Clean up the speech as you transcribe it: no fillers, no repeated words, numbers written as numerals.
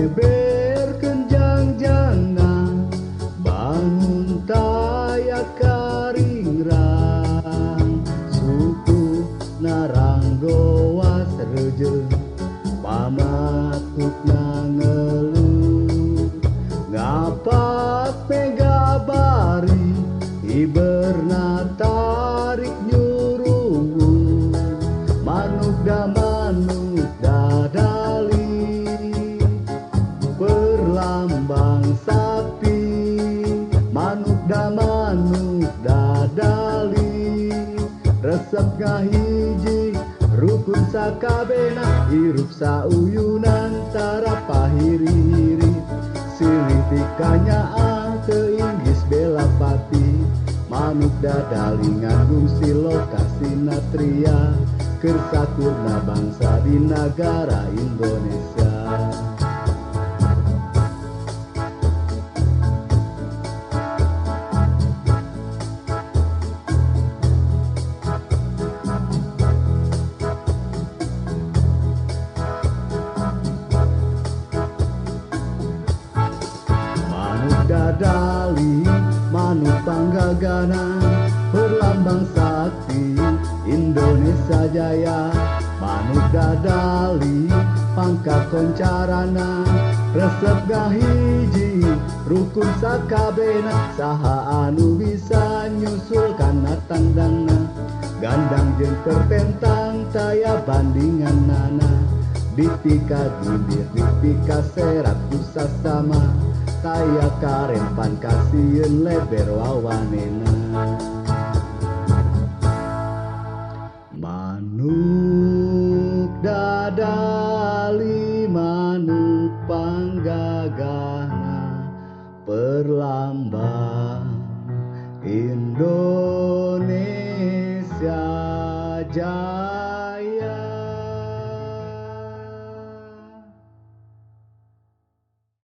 leber kenjang-jangna bangun tayak karingrang suku naranggowa serejeng pamatuk nangelu ngapak megabari iberna tarik nyuruh manuk da dali perlambang sapi manuk da dali resep ngahiji rukun sakabena hirup sauyunan tara pahiri-hiri silih tikanya ke Inggris bela pati manuk dadali ngandung silokasi natria kersakurna bangsa di negara Indonesia. Dadali manuk panggagana perlambang sakti Indonesia Jaya manuk dadali pangkat koncarana resep gahiji rukun sakabena saha anu bisa nyusulkan tandangna gandang jeung tertentang taya bandingan nana dipika bibir dipika serat kusah sama taya karempan kasieun leber wawanena manuk dadali manuk panggagana perlambang